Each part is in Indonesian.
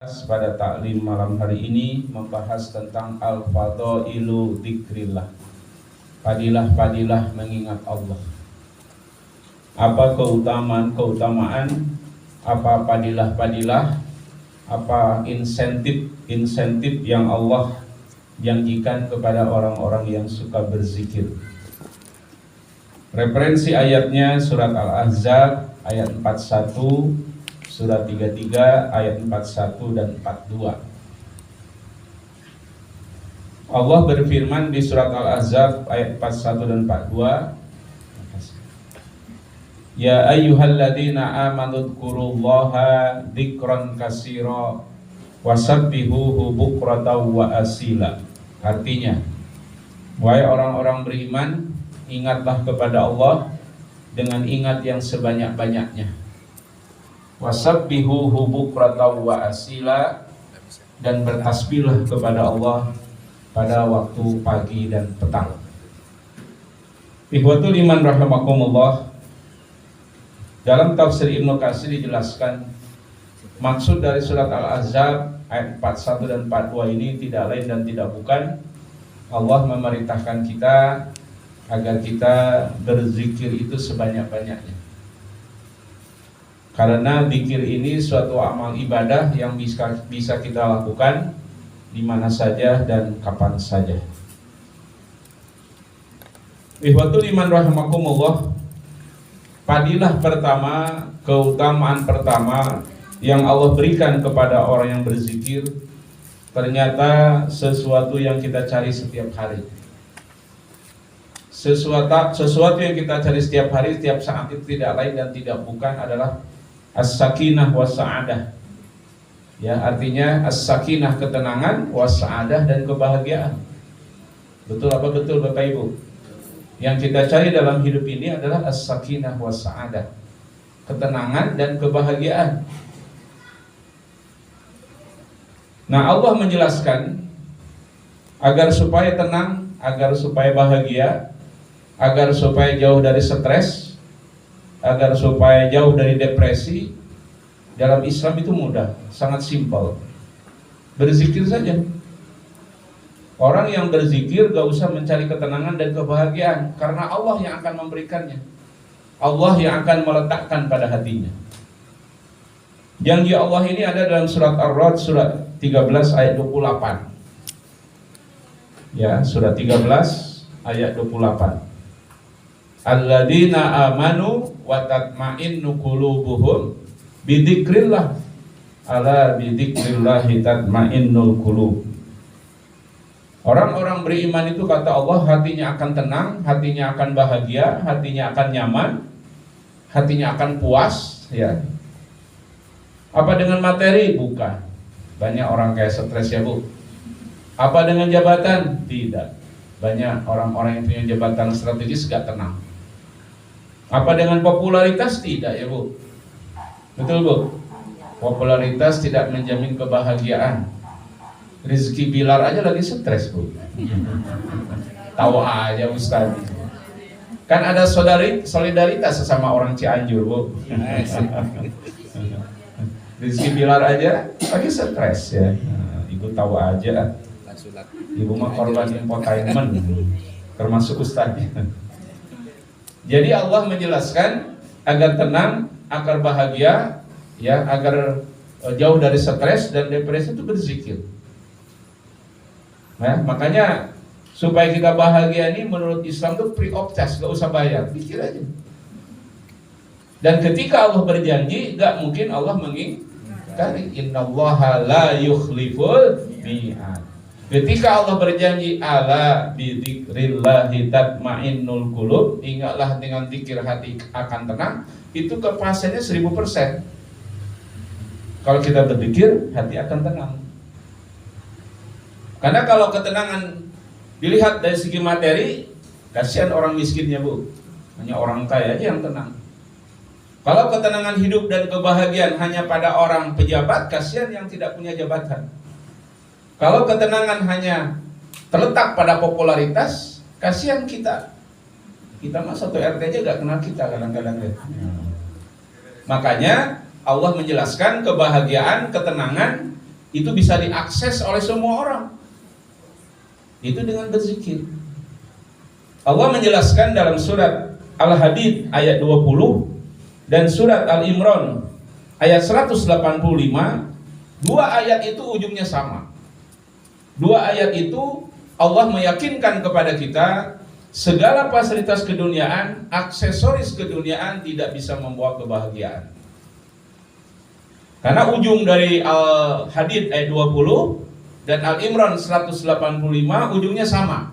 Pada taklim malam hari ini membahas tentang al-fadailu dzikrillah, fadilah-fadilah mengingat Allah. Apa keutamaan, apa fadilah-fadilah, apa insentif yang Allah janjikan kepada orang-orang yang suka berzikir. Referensi ayatnya surat Al-Ahzab ayat 41, surat 33 ayat 41 dan 42. Allah berfirman di surat Al-Ahzab ayat 41 dan 42, Ya ayyuhalladzina amanu dzkurullaha dzikran katsira wasabbihuhu bukratan wa asila. Artinya, wahai orang-orang beriman, ingatlah kepada Allah dengan ingat yang sebanyak-banyaknya. Wasabbihuhu bukratan wa asila, dan bertasbihlah kepada Allah pada waktu pagi dan petang. Ikhwatul iman rahimakumullah, dalam tafsir Ibnu Katsir dijelaskan maksud dari surat Al-Ahzab ayat 41 dan 42 ini tidak lain dan tidak bukan Allah memerintahkan kita agar kita berzikir itu sebanyak-banyaknya. Karena zikir ini suatu amal ibadah yang bisa kita lakukan di mana saja dan kapan saja. Ikhwatul iman rahimakumullah, fadilah pertama, keutamaan pertama yang Allah berikan kepada orang yang berzikir ternyata sesuatu yang kita cari setiap hari. Sesuatu yang kita cari setiap hari, setiap saat itu tidak lain dan tidak bukan adalah as-sakinah was-sa'adah. Ya, artinya as-sakinah ketenangan, was-sa'adah dan kebahagiaan. Betul apa betul Bapak Ibu? Yang kita cari dalam hidup ini adalah as-sakinah was-sa'adah, ketenangan dan kebahagiaan. Nah, Allah menjelaskan agar supaya tenang, agar supaya bahagia, agar supaya jauh dari stres, agar supaya jauh dari depresi. Dalam Islam itu mudah, sangat simpel. Berzikir saja. Orang yang berzikir gak usah mencari ketenangan dan kebahagiaan, karena Allah yang akan memberikannya. Allah yang akan meletakkan pada hatinya. Janji Allah ini ada dalam surat Ar-Ra'd surat 13 ayat 28. Ya, surat 13 ayat 28. Alladzina amanu wa tatma'innu qulubuhum bidzikrillah, ala bidzikrillahi tatma'innul qulub. Orang-orang beriman itu kata Allah hatinya akan tenang, hatinya akan bahagia, hatinya akan nyaman, hatinya akan puas, ya. Apa dengan materi? Bukan. Banyak orang kayak stres ya Bu. Apa dengan jabatan? Tidak. Banyak orang-orang yang punya jabatan strategis gak tenang. Apa dengan popularitas? Tidak ya Bu. Betul Bu. Popularitas tidak menjamin kebahagiaan. Rizky Bilar aja lagi stres Bu. Tahu aja Ustaz. Kan ada solidaritas sesama orang Cianjur Bu. Rizky Bilar aja lagi stres ya. Ibu tahu aja. Ibu mah korban infotainment, termasuk Ustaznya. Jadi Allah menjelaskan agar tenang, agar bahagia, ya, agar jauh dari stres dan depresi itu berzikir. Nah, makanya supaya kita bahagia ini menurut Islam itu free of charge, gak usah bayar, pikir aja. Dan ketika Allah berjanji, gak mungkin Allah mengingkari. Innallaha la yukhliful mi'ad. Ketika Allah berjanji ala bidzikrillahi tatmainnul qulub, ingatlah dengan zikir hati akan tenang, itu kepastiannya 1000%. Kalau kita berzikir, hati akan tenang. Karena kalau ketenangan dilihat dari segi materi, kasihan orang miskinnya Bu. Hanya orang kaya aja yang tenang. Kalau ketenangan hidup dan kebahagiaan hanya pada orang pejabat, kasihan yang tidak punya jabatan. Kalau ketenangan hanya terletak pada popularitas, kasihan kita. Kita mah satu RT aja gak kenal kita kadang-kadang ya. Makanya Allah menjelaskan kebahagiaan, ketenangan itu bisa diakses oleh semua orang. Itu dengan berzikir. Allah menjelaskan dalam surat Al-Hadid ayat 20 dan surat Al-Imran ayat 185. Dua ayat itu ujungnya sama. Dua ayat itu Allah meyakinkan kepada kita segala fasilitas keduniaan, aksesoris keduniaan tidak bisa membawa kebahagiaan. Karena ujung dari Al-Hadid ayat 20 dan Al-Imran 185 ujungnya sama.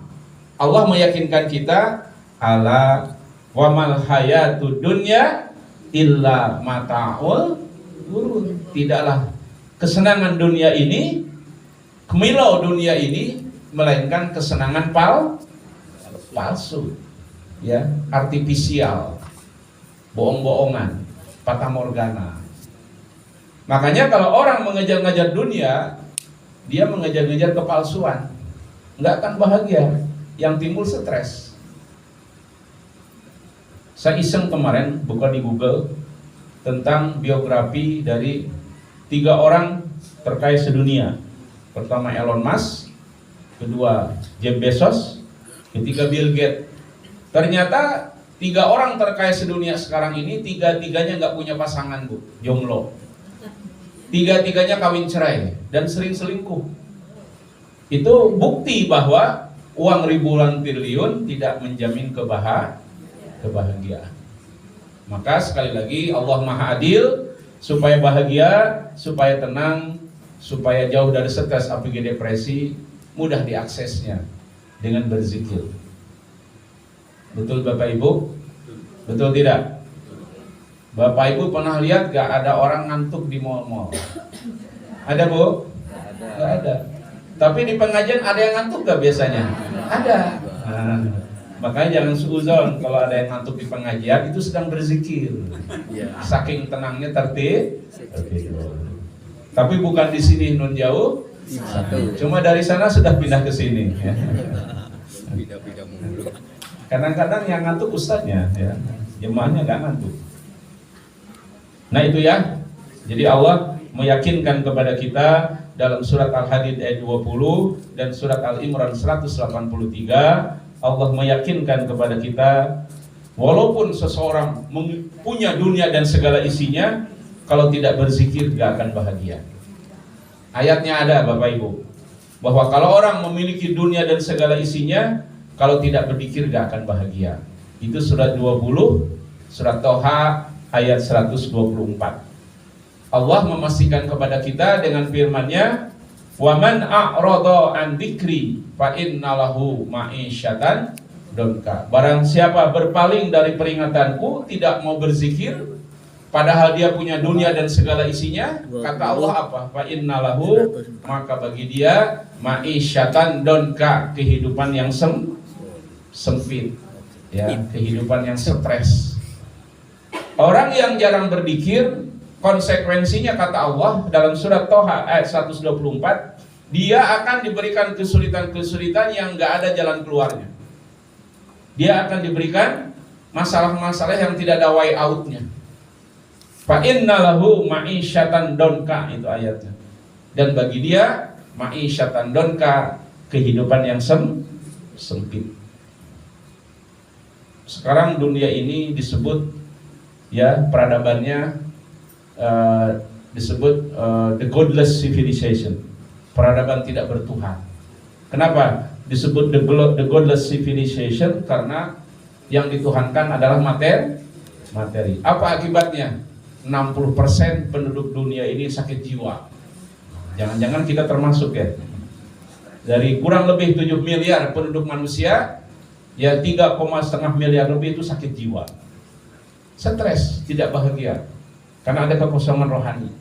Allah meyakinkan kita, ala wa mal hayatud dunya illa mata'ul ghurur. Tidaklah kesenangan dunia ini, kemilau dunia ini, melainkan kesenangan palsu, ya, artifisial, bohong-bohongan, fata morgana. Makanya kalau orang mengejar-ngejar dunia, dia mengejar-ngejar kepalsuan, nggak akan bahagia, yang timbul stres. Saya iseng kemarin buka di Google tentang biografi dari 3 orang terkaya sedunia. Pertama Elon Musk, kedua Jeff Bezos, ketiga Bill Gates. Ternyata 3 orang terkaya sedunia sekarang ini, 3-tiganya nggak punya pasangan, Bu, jomblo. 3-tiganya kawin cerai dan sering selingkuh. Itu bukti bahwa uang ribuan triliun tidak menjamin kebahagiaan. Maka sekali lagi Allah Maha Adil, supaya bahagia, supaya tenang, supaya jauh dari stres, apalagi depresi, mudah diaksesnya dengan berzikir. Betul Bapak Ibu? Betul tidak? Bapak Ibu pernah lihat gak ada orang ngantuk di mall-mall? Ada, Bu? Gak ada. Tapi di pengajian ada yang ngantuk gak biasanya? Ada. Nah, makanya jangan suuzon kalau ada yang ngantuk di pengajian, itu sedang berzikir. Saking tenangnya tertib. Tapi bukan di sini nun jauh. Cuma dari sana sudah pindah ke sini. Kadang-kadang yang ngantuk ustadznya, ya, jemaahnya nggak ngantuk. Nah itu ya. Jadi Allah meyakinkan kepada kita dalam surat Al-Hadid ayat 20 dan surat Al-Imran 183, Allah meyakinkan kepada kita, walaupun seseorang punya dunia dan segala isinya, kalau tidak berzikir gak akan bahagia. Ayatnya ada Bapak Ibu, bahwa kalau orang memiliki dunia dan segala isinya, kalau tidak berzikir gak akan bahagia. Itu surat 20, surat Toha ayat 124. Allah memastikan kepada kita dengan firman-Nya, wa man a'rada an dzikri fa innalahu ma'isyatan donka. Barang siapa berpaling dari peringatanku, tidak mau berzikir, padahal dia punya dunia dan segala isinya, kata Allah apa? Fa innalahu, maka bagi dia ma'isyatan donka, kehidupan yang sempit, ya, kehidupan yang stres. Orang yang jarang berzikir, konsekuensinya kata Allah dalam surat Toha ayat 124, dia akan diberikan kesulitan-kesulitan yang gak ada jalan keluarnya. Dia akan diberikan masalah-masalah yang tidak ada way out-nya. Fa innalahu ma'isyatan donka, itu ayatnya. Dan bagi dia ma'isyatan donka, kehidupan yang sempit. Sekarang dunia ini disebut, ya, peradabannya disebut the godless civilization, peradaban tidak bertuhan. Kenapa disebut the godless civilization? Karena yang dituhankan adalah materi. Apa akibatnya? 60% penduduk dunia ini sakit jiwa. Jangan-jangan kita termasuk, ya. Dari kurang lebih 7 miliar penduduk manusia, ya 3,5 miliar lebih itu sakit jiwa, stres, tidak bahagia, karena ada kekosongan rohani.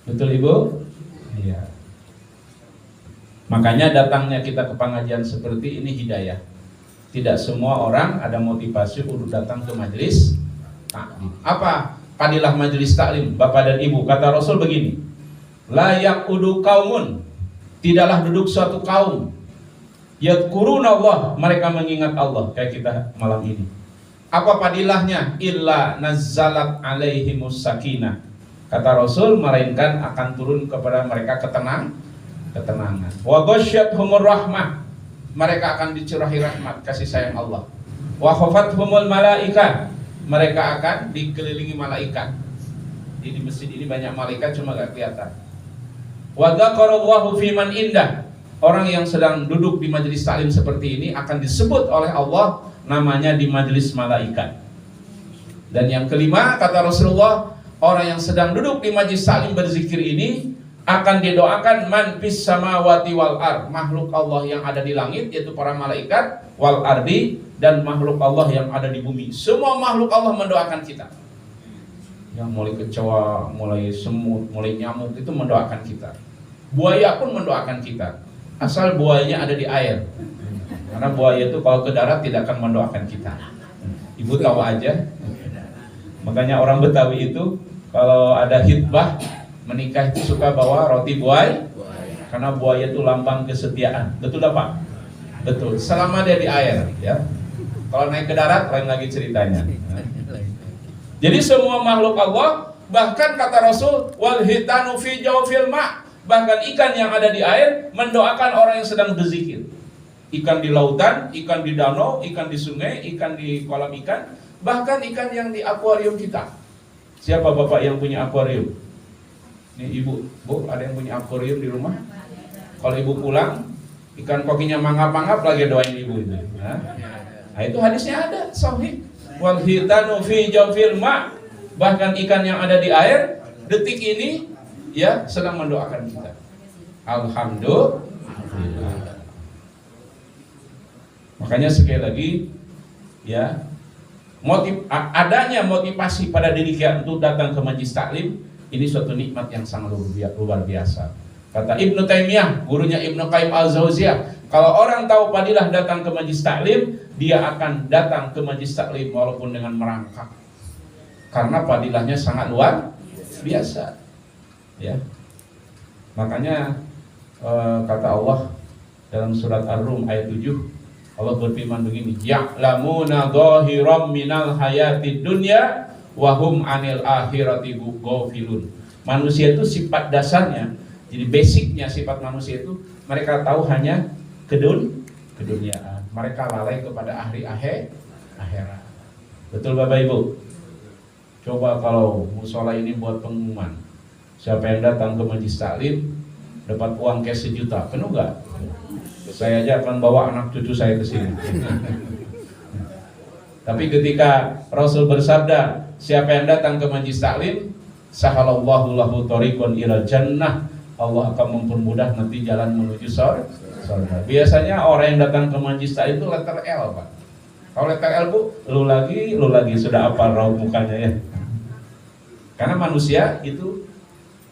Betul Ibu? Iya. Makanya datangnya kita ke pengajian seperti ini hidayah. Tidak semua orang ada motivasi untuk datang ke majelis taklim. Apa fadilah majelis taklim, Bapak dan Ibu? Kata Rasul begini, la yaqudu qaumun, tidaklah duduk suatu kaum, yadkuruna Allah, mereka mengingat Allah, kayak kita malam ini. Apa padilahnya? Illa nazzalat alaihimus sakinah, kata Rasul, melainkan akan turun kepada mereka ketenangan. Wa ghasyyathumur rahmah, mereka akan dicurahi rahmat kasih sayang Allah. Wa khafathumul malaikah, mereka akan dikelilingi malaikat. Di masjid ini banyak malaikat cuma gak kelihatan. Wa dzakarallahu fiman indah, orang yang sedang duduk di majelis taklim seperti ini akan disebut oleh Allah namanya di majelis malaikat. Dan yang kelima, kata Rasulullah, orang yang sedang duduk di majelis taklim berzikir ini akan didoakan man fis samawati wal ard, makhluk Allah yang ada di langit yaitu para malaikat, wal ardi, dan makhluk Allah yang ada di bumi. Semua makhluk Allah mendoakan kita. Yang mulai kecoa, mulai semut, mulai nyamuk itu mendoakan kita. Buaya pun mendoakan kita. Asal buayanya ada di air. Karena buaya itu kalau ke darat tidak akan mendoakan kita. Ibu tahu aja. Makanya orang Betawi itu kalau ada hitbah menikah itu suka bawa roti buaya, karena buaya itu lambang kesetiaan. Betul tak Pak? Betul. Selama dia di air, ya. Kalau naik ke darat lain lagi ceritanya. Jadi semua makhluk Allah, bahkan kata Rasul, wal hitanu fi jawfil ma', bahkan ikan yang ada di air mendoakan orang yang sedang berzikir. Ikan di lautan, ikan di danau, ikan di sungai, ikan di kolam ikan, bahkan ikan yang di akuarium kita. Siapa bapak yang punya akuarium? Ini ibu, bu, ada yang punya akuarium di rumah? Kalau ibu pulang, ikan kokinya mangap-mangap lagi doain ibu itu. Nah itu hadisnya ada, sahih. Wal hitanu fi jawfil ma', bahkan ikan yang ada di air detik ini ya sedang mendoakan kita. Alhamdulillah. Makanya sekali lagi ya, adanya motivasi pada diri kita untuk datang ke majelis taklim ini suatu nikmat yang sangat luar biasa. Kata Ibnu Taimiyah, gurunya Ibnu Qayyim al-Jauziyah, kalau orang tahu fadilah datang ke majelis taklim, dia akan datang ke majelis taklim walaupun dengan merangkak. Karena fadilahnya sangat luar biasa. Ya. Makanya kata Allah dalam surat Ar-Rum ayat 7, Allah berfirman begini, ya'lamuna dhahiram minal hayatid dunya wa hum 'anil akhirati ghafilun. Manusia itu sifat dasarnya, jadi basicnya sifat manusia itu mereka tahu hanya keduniaan. Mereka lalai kepada akhirat. Betul Bapak Ibu? Coba kalau musola ini buat pengumuman, siapa yang datang ke majelis taklim dapat uang cash 1 juta, penuh enggak? Saya aja akan bawa anak cucu saya ke sini. Tapi ketika Rasul bersabda, siapa yang datang ke majelis taklim, sahalallahu lahu thariqan ilal jannah, Allah akan mempermudah nanti jalan menuju surga. Biasanya orang yang datang ke majelis taklim itu letter L, Pak. Kalau letter L, Bu, lu lagi sudah apa raut mukanya ya. Karena manusia itu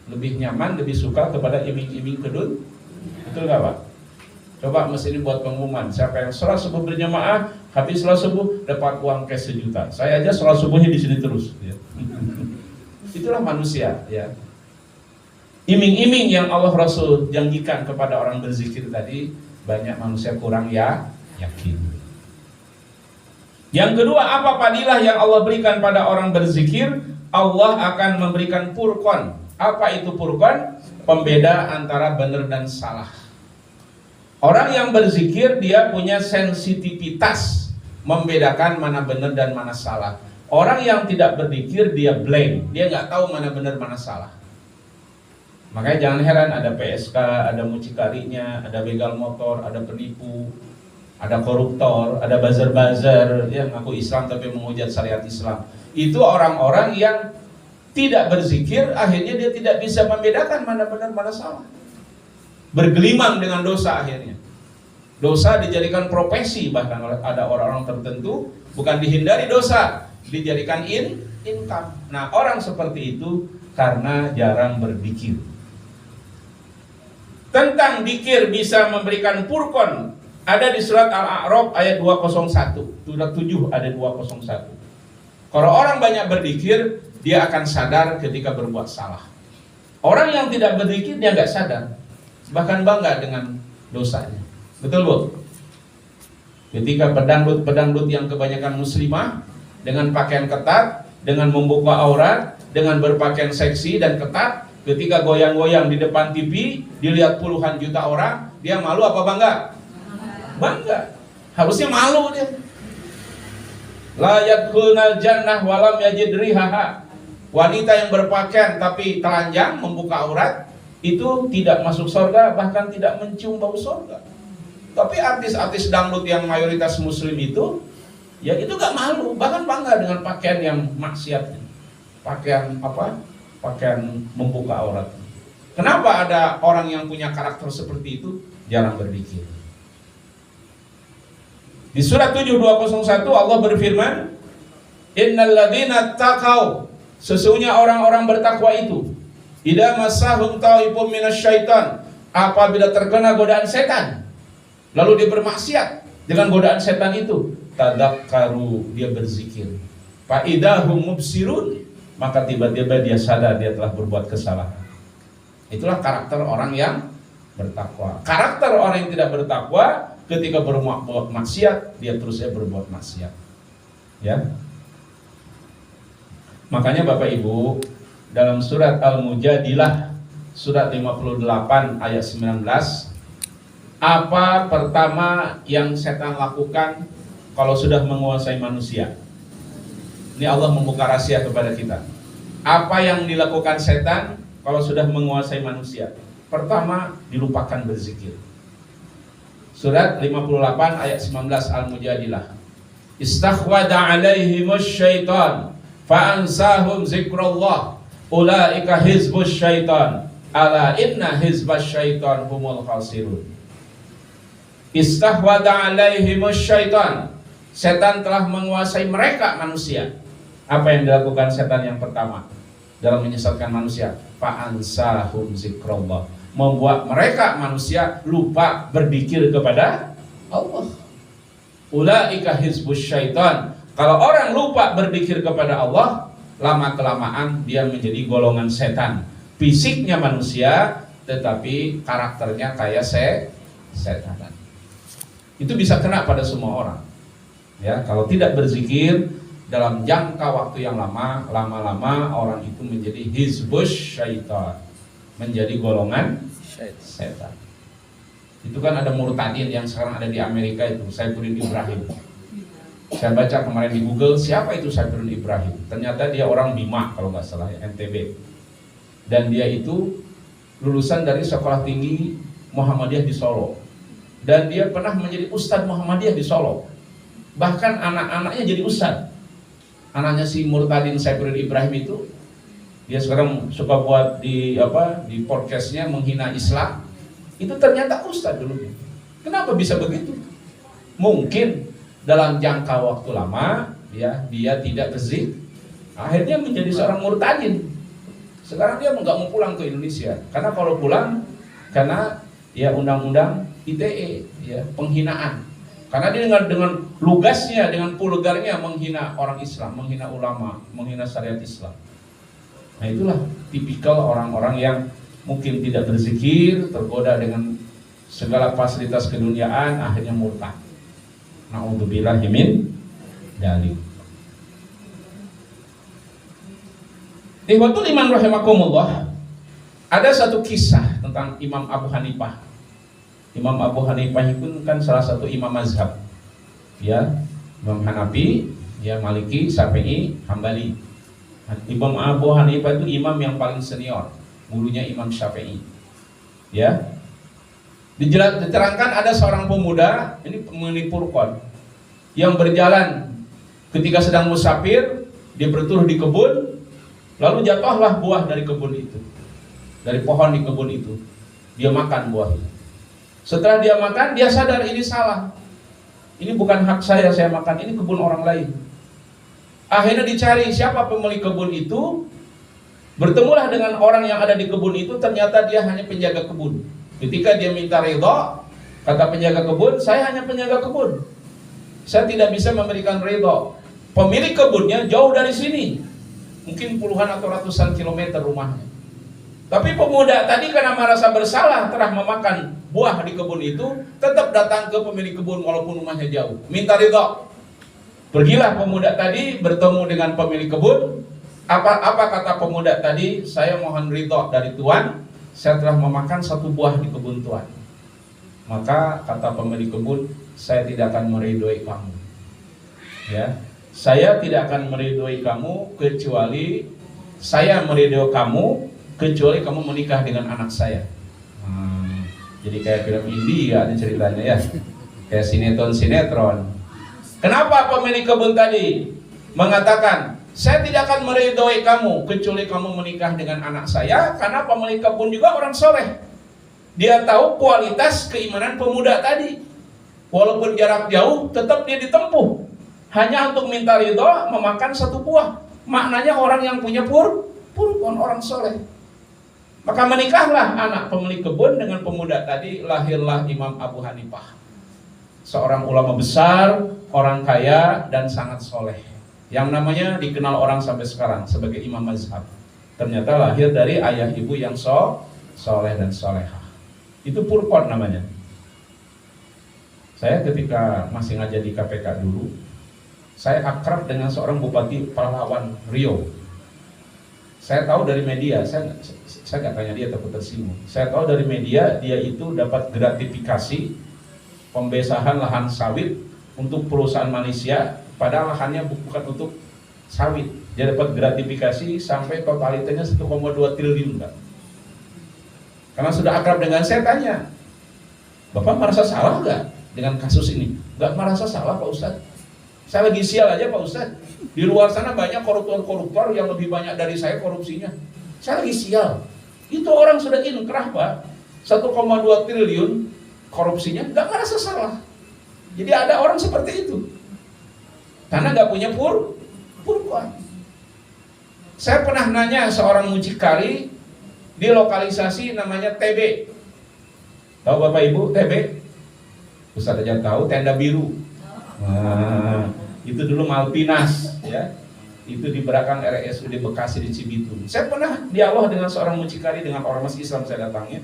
lebih nyaman, lebih suka kepada iming-iming kedun. Betul enggak, Pak? Coba mesin ini buat pengumuman, siapa yang sholat subuh berjamaah, habis sholat subuh dapat uang cash 1 juta. Saya aja sholat subuhnya di sini terus. Ya. Itulah manusia. Ya. Iming-iming yang Allah Rasul janjikan kepada orang berzikir tadi, banyak manusia kurang yakin. Yang kedua, apa fadilah yang Allah berikan pada orang berzikir? Allah akan memberikan furqan. Apa itu furqan? Pembeda antara benar dan salah. Orang yang berzikir dia punya sensitivitas membedakan mana benar dan mana salah. Orang yang tidak berzikir dia blank, dia nggak tahu mana benar mana salah. Makanya jangan heran ada PSK, ada mucikarinya, ada begal motor, ada penipu, ada koruptor, ada buzzer-buzzer yang ngaku Islam tapi menghujat syariat Islam. Itu orang-orang yang tidak berzikir, akhirnya dia tidak bisa membedakan mana benar mana salah. Bergelimang dengan dosa akhirnya. Dosa dijadikan profesi, bahkan ada orang-orang tertentu bukan dihindari dosa, dijadikan income. Nah, orang seperti itu karena jarang berzikir. Tentang zikir bisa memberikan furqan ada di surat Al-A'raf ayat 201. Surat 7 ayat 201. Kalau orang banyak berzikir, dia akan sadar ketika berbuat salah. Orang yang tidak berzikir dia nggak sadar, bahkan bangga dengan dosanya. Betul Bu? Ketika pedangdut yang kebanyakan muslimah dengan pakaian ketat, dengan membuka aurat, dengan berpakaian seksi dan ketat, ketika goyang-goyang di depan TV, dilihat puluhan juta orang, dia malu apa bangga? Bangga. Harusnya malu dia. La yadkhulnal jannah walam yajid rihaha. Wanita yang berpakaian tapi telanjang membuka aurat itu tidak masuk surga, bahkan tidak mencium bau surga. Tapi artis-artis dangdut yang mayoritas muslim itu, ya itu gak malu, bahkan bangga dengan pakaian yang maksiat. Pakaian apa? Pakaian membuka aurat. Kenapa ada orang yang punya karakter seperti itu jarang berzikir? Di surat 7201 Allah berfirman, Innal ladzina taqaw, sesungguhnya orang-orang bertakwa itu, idza massahum ta'ifum minasyaitan, apabila terkena godaan setan, lalu dia bermaksiat dengan godaan setan itu, tadzakkaru, dia berzikir. Fa idahum mubsirun, maka tiba-tiba dia sadar dia telah berbuat kesalahan. Itulah karakter orang yang bertakwa. Karakter orang yang tidak bertakwa, ketika berbuat maksiat, dia terusnya berbuat maksiat. Ya. Makanya Bapak Ibu, dalam surat Al-Mujadilah, surat 58 ayat 19, apa pertama yang setan lakukan kalau sudah menguasai manusia? Ini Allah membuka rahasia kepada kita. Apa yang dilakukan setan kalau sudah menguasai manusia? Pertama, dilupakan berzikir. Surat 58 ayat 19 Al-Mujadilah. Istakhwada alaihimus syaitan fa'ansahum zikrullah ulaika hizbus syaitan ala inna hizbas syaitan humul khasirun. Istakhwada alaihimus syaitan, setan telah menguasai mereka manusia. Apa yang dilakukan setan yang pertama dalam menyesatkan manusia? Fa'ansahum zikrullah, membuat mereka manusia lupa berzikir kepada Allah. Ulaika hizbus syaitan, kalau orang lupa berzikir kepada Allah, lama-kelamaan dia menjadi golongan setan. Fisiknya manusia, tetapi karakternya kayak setan. Itu bisa kena pada semua orang. Ya, kalau tidak berzikir dalam jangka waktu yang lama, lama-lama orang itu menjadi hizbus syaitan, menjadi golongan setan. Itu kan ada murtadin yang sekarang ada di Amerika itu, Saifuddin Ibrahim. Saya baca kemarin di Google, siapa itu Saifuddin Ibrahim? Ternyata dia orang Bima kalau nggak salah, NTB. Dan dia itu lulusan dari Sekolah Tinggi Muhammadiyah di Solo. Dan dia pernah menjadi Ustadz Muhammadiyah di Solo. Bahkan anak-anaknya jadi Ustadz. Anaknya si murtadin Saifuddin Ibrahim itu, dia sekarang suka buat di podcastnya menghina Islam. Itu ternyata Ustadz dulu. Kenapa bisa begitu? Mungkin dalam jangka waktu lama dia tidak berzikir, akhirnya menjadi seorang murtadin. Sekarang dia nggak mau pulang ke Indonesia, karena kalau pulang karena ya undang-undang ITE, ya penghinaan. Karena dia dengan lugasnya, dengan vulgarnya menghina orang Islam, menghina ulama, menghina syariat Islam. Nah itulah tipikal orang-orang yang mungkin tidak berzikir, tergoda dengan segala fasilitas keduniaan, akhirnya murtad. Na'udzubillahi min dzalik. Ikhwatul iman rahimakumullah. Ada satu kisah tentang Imam Abu Hanifah. Imam Abu Hanifah itu kan salah satu imam mazhab. Ya, Imam Hanafi, ya Maliki, Syafi'i, Hambali. Imam Abu Hanifah itu imam yang paling senior, gurunya Imam Syafi'i. Ya. Diterangkan ada seorang pemuda, ini penghuni Furqan, yang berjalan ketika sedang musafir, dia berteduh di kebun, lalu jatuhlah buah dari kebun itu, dari pohon di kebun itu. Dia makan buahnya. Setelah dia makan, dia sadar ini salah. Ini bukan hak saya makan, ini kebun orang lain. Akhirnya dicari siapa pemilik kebun itu. Bertemulah dengan orang yang ada di kebun itu, ternyata dia hanya penjaga kebun. Ketika dia minta ridho, kata penjaga kebun, saya hanya penjaga kebun, saya tidak bisa memberikan ridho. Pemilik kebunnya jauh dari sini, mungkin puluhan atau ratusan kilometer rumahnya. Tapi pemuda tadi karena merasa bersalah telah memakan buah di kebun itu, tetap datang ke pemilik kebun walaupun rumahnya jauh, minta ridho. Pergilah pemuda tadi bertemu dengan pemilik kebun. Apa kata pemuda tadi? Saya mohon ridho dari Tuhan, saya telah memakan satu buah di kebun Tuhan. Maka kata pemilik kebun, saya tidak akan meridhoi kamu. Ya, saya tidak akan meridhoi kamu kecuali saya meridhoi kamu kecuali kamu menikah dengan anak saya. Jadi kayak film India ini ceritanya ya, kayak sinetron. Kenapa pemilik kebun tadi mengatakan saya tidak akan meridhoi kamu kecuali kamu menikah dengan anak saya? Karena pemilik kebun juga orang soleh. Dia tahu kualitas keimanan pemuda tadi. Walaupun jarak jauh, tetap dia ditempuh hanya untuk minta ridho memakan satu buah. Maknanya orang yang punya purkon, orang soleh. Maka menikahlah anak pemilik kebun dengan pemuda tadi, lahirlah Imam Abu Hanifah, seorang ulama besar, orang kaya dan sangat soleh, yang namanya dikenal orang sampai sekarang sebagai imam mazhab. Ternyata lahir dari ayah ibu yang soleh dan solehah. Itu purkon namanya. Saya ketika masih ngajar di KPK dulu, saya akrab dengan seorang bupati pahlawan Riau. Saya tahu dari media, saya nggak tanya dia takut tersinggung. Saya tahu dari media dia itu dapat gratifikasi pembesahan lahan sawit untuk perusahaan Malaysia, padahal lahannya bukan untuk sawit. Dia dapat gratifikasi sampai totalitasnya 1,2 triliun, Pak. Karena sudah akrab dengan saya tanya, Bapak merasa salah nggak dengan kasus ini? Nggak merasa salah, Pak Ustadz. Saya lagi sial aja, Pak Ustadz. Di luar sana banyak koruptor-koruptor yang lebih banyak dari saya korupsinya. Saya lagi sial. Itu orang sudah inkrah, Pak. 1,2 triliun korupsinya, nggak merasa salah. Jadi ada orang seperti itu. Karena nggak punya purkon. Saya pernah nanya seorang mucikari di lokalisasi namanya TB. Tahu Bapak Ibu TB? Ustadz aja tahu, tenda biru. Nah, itu dulu Malpinas, ya. Itu di belakang RSUD Bekasi di Cibitung. Saya pernah dialog dengan seorang mucikari, dengan orang masih Islam saya datangnya.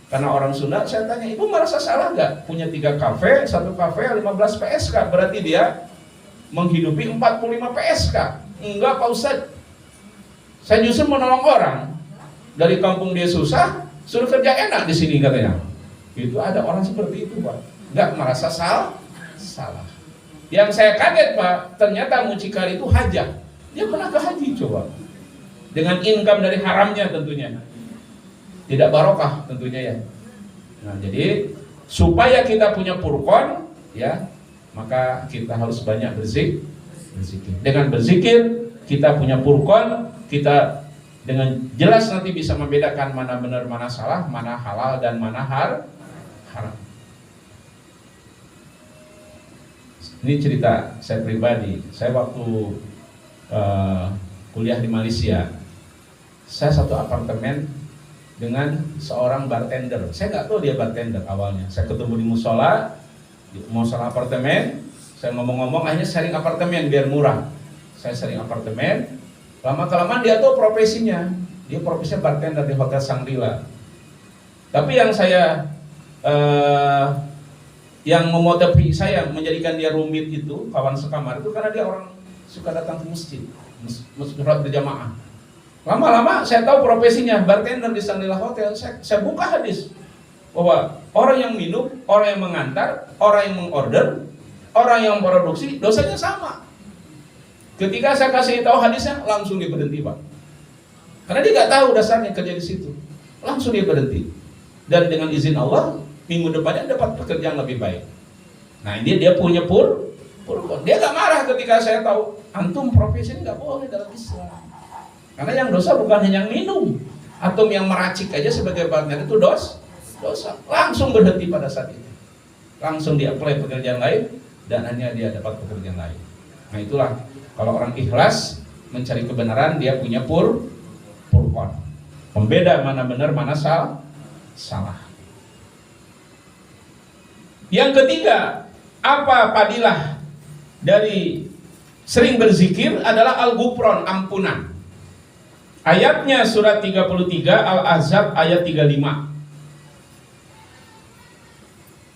Karena orang Sunda, saya tanya, ibu merasa salah nggak? Punya 3 kafe, 1 kafe 15 PSK, berarti dia menghidupi 45 PSK. Enggak, Pak Ustadz. Saya justru menolong orang. Dari kampung dia susah, suruh kerja enak di sini katanya. Itu ada orang seperti itu, Pak. Nggak merasa salah. Yang saya kaget, Pak, ternyata mucikari itu hajah. Dia pernah ke haji, coba. Dengan income dari haramnya tentunya. Tidak barokah tentunya ya. Nah, jadi supaya kita punya purkon, ya, maka kita harus banyak berzikir. Dengan berzikir kita punya purkon, kita dengan jelas nanti bisa membedakan mana benar, mana salah, mana halal dan mana haram. Ini cerita saya pribadi. Saya waktu kuliah di Malaysia, saya satu apartemen dengan seorang bartender. Saya nggak tahu dia bartender awalnya. Saya ketemu di musola apartemen. Saya ngomong-ngomong, akhirnya sharing apartemen biar murah. Saya sharing apartemen. Lama-kelamaan dia tahu profesinya. Dia profesinya bartender di Hotel Shangri-La. Tapi yang saya yang memotivasi saya menjadikan dia rumit itu, kawan sekamar itu, karena dia orang suka datang ke masjid sholat berjamaah. Lama-lama saya tahu profesinya bartender di Shangri-La Hotel. Saya buka hadis bahwa orang yang minum, orang yang mengantar, orang yang mengorder, orang yang memproduksi dosanya sama. Ketika saya kasih tahu hadisnya, langsung dia berhenti, Pak. Karena dia nggak tahu dasarnya kerja di situ. Langsung dia berhenti. Dan dengan izin Allah, minggu depannya dapat pekerjaan lebih baik. Nah, ini dia punya purkon. Dia nggak marah ketika saya tahu antum profesi ini nggak boleh dalam Islam. Karena yang dosa bukan hanya yang minum atau yang meracik aja sebagai bartender itu dosa. Langsung berhenti pada saat itu. Langsung dia apply pekerjaan lain dan hanya dia dapat pekerjaan lain. Nah, itulah kalau orang ikhlas mencari kebenaran, dia punya purkon. Pembeda mana benar, mana salah. Yang ketiga, apa padilah dari sering berzikir adalah al-ghufran, ampunan. Ayatnya surat 33 Al-Ahzab ayat 35.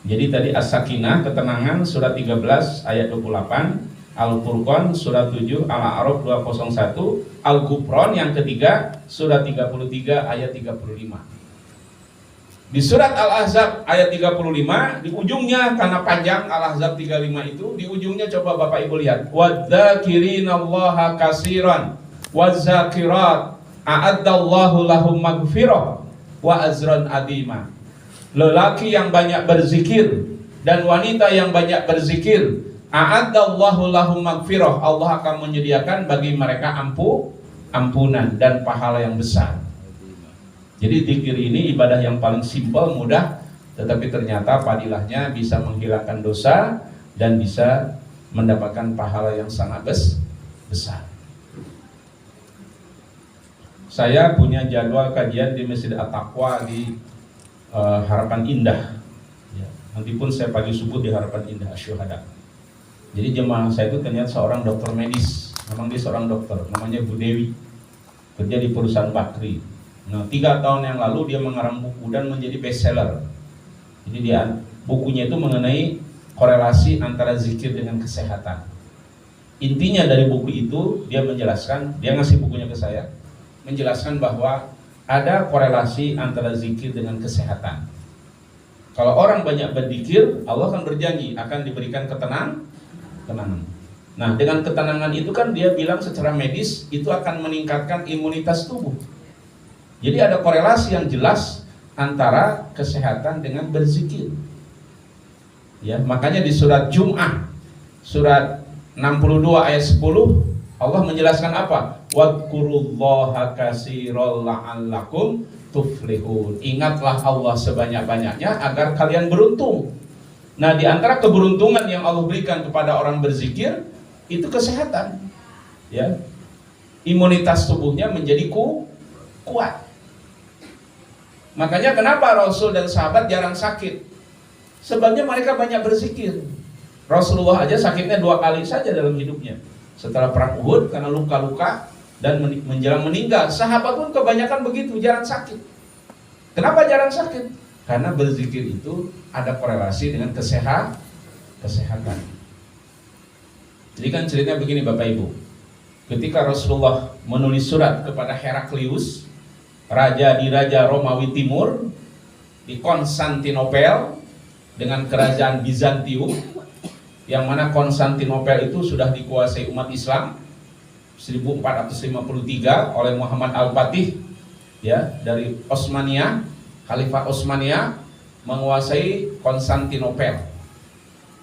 Jadi tadi as-sakinah, ketenangan, surat 13 ayat 28. Al-Furqan surat 7, Al-A'raf 201, Al-Ghufran yang ketiga surat 33 ayat 35. Di surat Al-Ahzab ayat 35 di ujungnya, karena panjang Al-Ahzab 35 itu, di ujungnya coba Bapak Ibu lihat, wadzakirinallaha katsiran wazakirat a'addallahu lahum maghfirah wa azran adima. Lelaki yang banyak berzikir dan wanita yang banyak berzikir, a'addallahu lahum maghfirah, Allah akan menyediakan bagi mereka ampunan dan pahala yang besar. Jadi zikir ini ibadah yang paling simpel, mudah, tetapi ternyata fadilahnya bisa menghilangkan dosa dan bisa mendapatkan pahala yang sangat besar. Saya punya jadwal kajian di Masjid At-Taqwa di Harapan Indah. Ya, nanti pun saya pagi subuh di Harapan Indah Asyuhada. Jadi jemaah saya itu ternyata seorang dokter medis. Memang dia seorang dokter, namanya Bu Dewi, kerja di perusahaan Bakri. Nah, 3 tahun yang lalu dia mengarang buku dan menjadi bestseller. Jadi bukunya itu mengenai korelasi antara zikir dengan kesehatan. Intinya dari buku itu dia menjelaskan, dia ngasih bukunya ke saya, menjelaskan bahwa ada korelasi antara zikir dengan kesehatan. Kalau orang banyak berzikir, Allah akan berjanji akan diberikan ketenangan. Nah, dengan ketenangan itu kan dia bilang secara medis itu akan meningkatkan imunitas tubuh. Jadi ada korelasi yang jelas antara kesehatan dengan berzikir. Ya, makanya di surat Jum'ah surat 62 ayat 10 Allah menjelaskan apa? Wadkurullaha katsiran la'allakum tuflihun. Ingatlah Allah sebanyak-banyaknya agar kalian beruntung. Nah, di antara keberuntungan yang Allah berikan kepada orang berzikir itu kesehatan. Ya. Imunitas tubuhnya menjadi kuat. Makanya kenapa Rasul dan sahabat jarang sakit? Sebabnya mereka banyak berzikir. Rasulullah aja sakitnya 2 kali saja dalam hidupnya. Setelah perang Uhud karena luka-luka dan menjelang meninggal. Sahabat pun kebanyakan begitu, jarang sakit. Kenapa jarang sakit? Karena berzikir itu ada korelasi dengan kesehatan. Jadi kan ceritanya begini Bapak Ibu. Ketika Rasulullah menulis surat kepada Heraklius, raja Romawi Timur di Konstantinopel dengan kerajaan Bizantium, yang mana Konstantinopel itu sudah dikuasai umat Islam 1453 oleh Muhammad Al-Fatih, ya, dari Osmania, Khalifah Osmania menguasai Konstantinopel.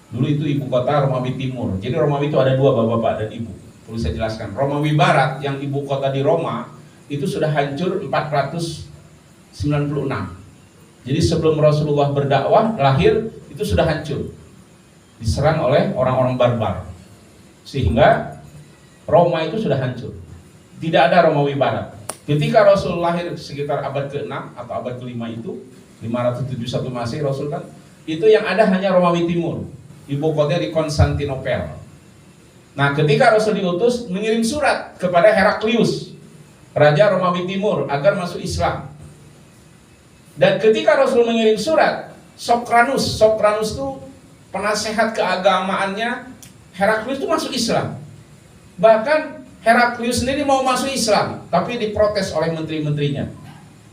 Dulu itu ibu kota Romawi Timur. Jadi Romawi itu ada 2 bapak-bapak dan ibu. Perlu saya jelaskan. Romawi Barat yang ibu kota di Roma itu sudah hancur 496. Jadi sebelum Rasulullah berdakwah lahir itu sudah hancur, diserang oleh orang-orang barbar, sehingga Roma itu sudah hancur. Tidak ada Romawi Barat. Ketika Rasul lahir sekitar abad ke-6 atau abad ke-5 itu 571 Masehi Rasul kan, itu yang ada hanya Romawi Timur, ibu kotanya di Konstantinopel. Nah, ketika Rasul diutus mengirim surat kepada Heraklius, raja Romawi Timur, agar masuk Islam. Dan ketika Rasul mengirim surat, Sokranus itu penasehat keagamaannya Heraklius itu masuk Islam. Bahkan Heraklius sendiri mau masuk Islam, tapi diprotes oleh menteri-menterinya.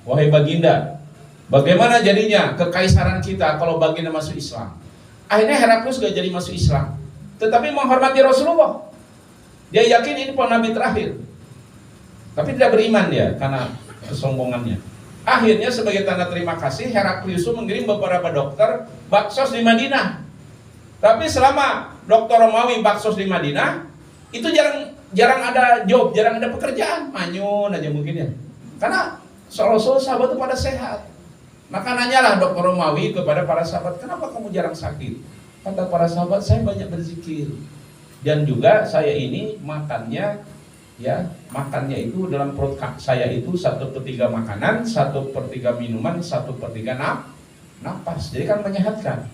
Wahai Baginda, bagaimana jadinya kekaisaran kita kalau Baginda masuk Islam? Akhirnya Heraklius gak jadi masuk Islam, tetapi menghormati Rasulullah. Dia yakin ini nabi terakhir, tapi tidak beriman dia karena kesombongannya. Akhirnya sebagai tanda terima kasih, Heraklius mengirim beberapa dokter baksos di Madinah. Tapi selama dokter Romawi baksos di Madinah, itu jarang ada job, jarang ada pekerjaan, manyun aja mungkin ya. Karena Rasul sahabat itu pada sehat. Maka nanyalah dokter Romawi kepada para sahabat, kenapa kamu jarang sakit? Kata para sahabat, saya banyak berzikir. Dan juga saya ini makannya itu dalam perut saya itu 1/3 makanan, 1/3 minuman, 1/3 napas. Jadi kan menyehatkan.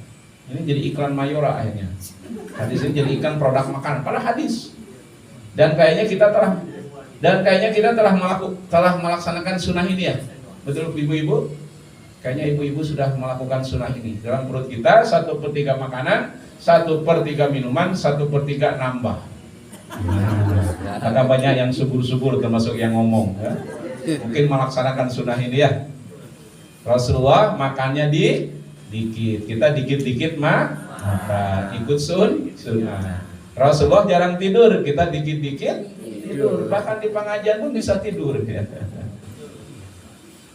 Ini jadi iklan Mayora akhirnya. Hadis ini jadi iklan produk makanan, padahal hadis. Dan kayaknya kita telah melaksanakan sunnah ini ya. Betul ibu-ibu? Kayaknya ibu-ibu sudah melakukan sunnah ini. Dalam perut kita 1/3 makanan, 1/3 minuman, 1/3 nambah. Ada banyak yang subur-subur termasuk yang ngomong ya. Mungkin melaksanakan sunnah ini ya. Rasulullah makannya dikit, kita dikit-dikit makan, ikut sunnah. Rasulullah jarang tidur, kita dikit-dikit tidur. Bahkan di pengajian pun bisa tidur ya.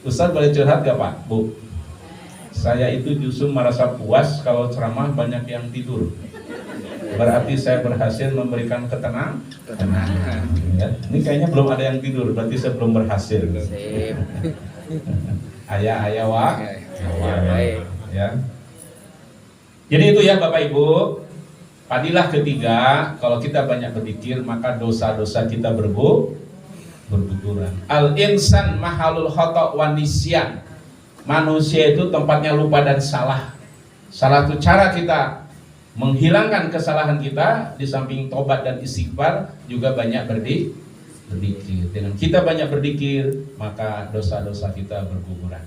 Ustaz boleh curhat gak Pak? Bu, saya itu justru merasa puas kalau ceramah banyak yang tidur. Berarti saya berhasil memberikan ketenangan. Ya. Ini kayaknya belum ada yang tidur, berarti saya belum berhasil. Ayah wak. Ya. Jadi itu ya Bapak Ibu. Fadilah ketiga, kalau kita banyak berzikir maka dosa-dosa kita berguguran. Al-insan mahalul khata' wan nisyan. Manusia itu tempatnya lupa dan salah. Salah satu cara kita menghilangkan kesalahan kita di samping tobat dan istighfar juga banyak berzikir. Dengan kita banyak berzikir maka dosa-dosa kita berguguran.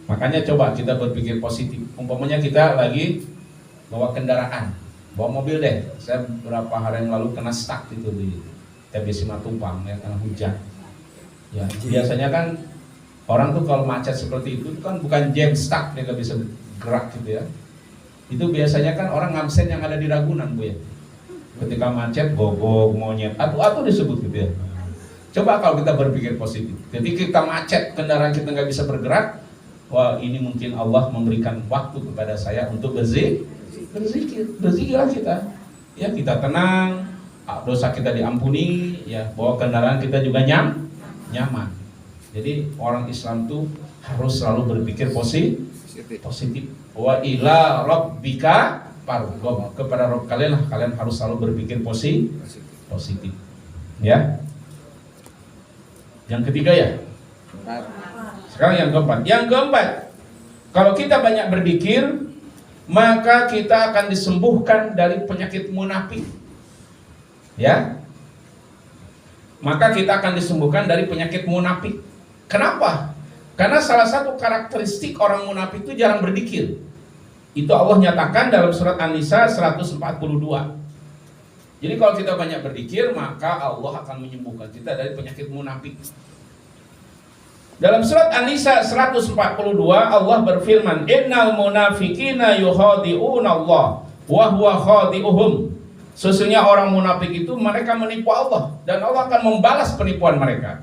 Makanya coba kita berpikir positif. Umpamanya kita lagi bawa kendaraan, bawa mobil deh. Saya beberapa hari yang lalu kena stuck itu di TBC Matupang ya karena hujan. Ya biasanya kan orang tuh kalau macet seperti itu kan bukan jam stuck dia nggak bisa gerak gitu ya. Itu biasanya kan orang ngamsen yang ada di Ragunan Bu ya. Ketika macet gogok monyet atu-atu disebut gitu ya. Coba kalau kita berpikir positif. Jadi kita macet kendaraan kita nggak bisa bergerak. Wah ini mungkin Allah memberikan waktu kepada saya untuk berzikirlah kita. Ya kita tenang, dosa kita diampuni, ya bahwa kendaraan kita juga nyaman. Jadi orang Islam tuh harus selalu berpikir positif. Wa ila rabbika farghab, kepada Rabb kalian lah kalian harus selalu berpikir positif. Ya. Yang ketiga ya. Sekarang yang keempat. Yang keempat, kalau kita banyak berzikir, maka kita akan disembuhkan dari penyakit munafik. Ya. Maka kita akan disembuhkan dari penyakit munafik. Kenapa? Karena salah satu karakteristik orang munafik itu jarang berzikir. Itu Allah nyatakan dalam surat An-Nisa 142. Jadi kalau kita banyak berzikir, maka Allah akan menyembuhkan kita dari penyakit munafik. Dalam surat An-Nisa 142 Allah berfirman, innal munafiqina yukhadi'una Allah wa huwa khadi'uhum. Sesungguhnya orang munafik itu mereka menipu Allah dan Allah akan membalas penipuan mereka.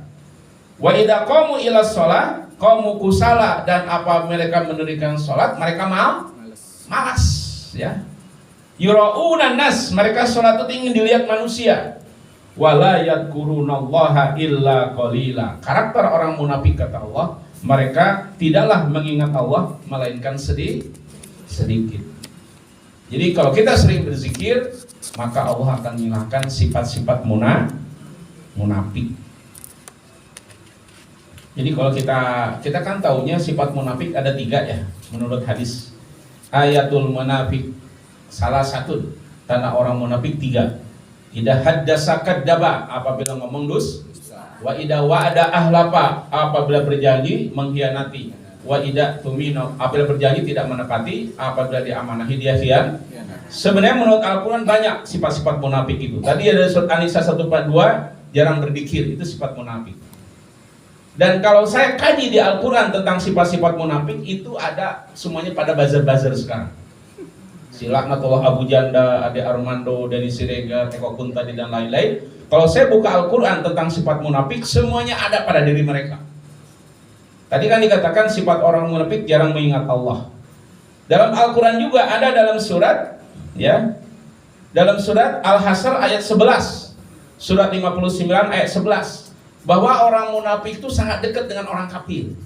Wa idza qamu ila shalah qamu kusala, dan apa mereka mendirikan salat mereka malas ya. Yura'una nas, mereka salat itu ingin dilihat manusia. Wala yadhkurunallaha illa qalila. Karakter orang munafik kata Allah, mereka tidaklah mengingat Allah melainkan sedikit. Jadi kalau kita sering berzikir, maka Allah akan menghilangkan sifat-sifat munafik. Jadi kalau kita kan taunya sifat munafik ada 3 ya, menurut hadis. Ayatul munafik salah satu tanda orang munafik 3. Idza haddasa kadzdzaba, apabila ngomong wa idza wa'ada ahlafa, apabila berjanji mengkhianati, wa idza tumina, apabila berjanji tidak menepati, apabila diamanahi dia khianat. Sebenarnya menurut Al-Qur'an banyak sifat-sifat munafik itu. Tadi ada surat An-Nisa 142 jarang berzikir, itu sifat munafik. Dan kalau saya kaji di Al-Qur'an tentang sifat-sifat munafik itu ada semuanya pada buzzer-buzzer sekarang. Si Laknatullah Abu Janda, Ade Armando, Denny Siregar, Eko Kuntadi dan lain-lain. Kalau saya buka Al-Quran tentang sifat munafik, semuanya ada pada diri mereka. Tadi kan dikatakan sifat orang munafik jarang mengingat Allah. Dalam Al-Quran juga ada dalam surat, ya, dalam surat Al-Hasr ayat 11, surat 59 ayat 11, bahwa orang munafik itu sangat dekat dengan orang kafir.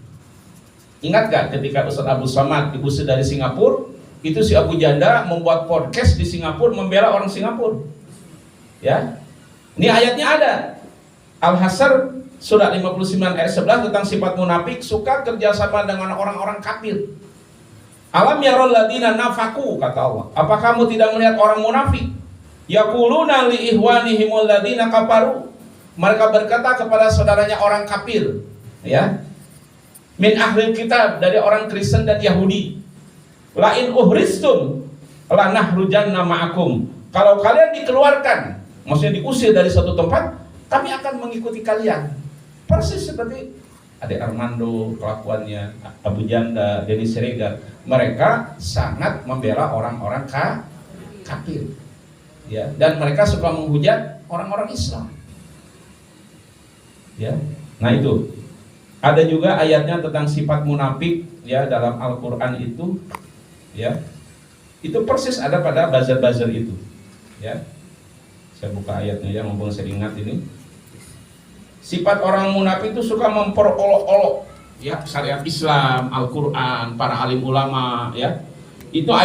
Ingat gak ketika Ustaz Abu Samad diusir dari Singapura? Itu si Abu Janda membuat podcast di Singapura membela orang Singapura. Ya. Ini ayatnya ada. Al-Hasr surat 59 ayat 11 tentang sifat munafik, suka kerjasama dengan orang-orang kafir. Alam yarul ladina nafaku, kata Allah. Apa kamu tidak melihat orang munafik? Yaquluna li ihwanihimul ladina kafaru. Mereka berkata kepada saudaranya orang kafir, ya. Min ahli kitab, dari orang Kristen dan Yahudi. Lain uhristum lanahrujanna ma'akum. Kalau kalian dikeluarkan, maksudnya diusir dari satu tempat, kami akan mengikuti kalian. Persis seperti Ade Armando kelakuannya, Abu Janda, Denny Siregar. Mereka sangat membela orang-orang kafir. Ya, dan mereka suka menghujat orang-orang Islam. Ya. Nah itu. Ada juga ayatnya tentang sifat munafik ya dalam Al-Qur'an itu ya. Itu persis ada pada buzzer-buzzer itu. Ya. Saya buka ayatnya ya, mumpung saya ingat ini. Sifat orang munafik itu suka memperolok-olok ya syariat Islam, Al-Qur'an, para alim ulama ya. Itu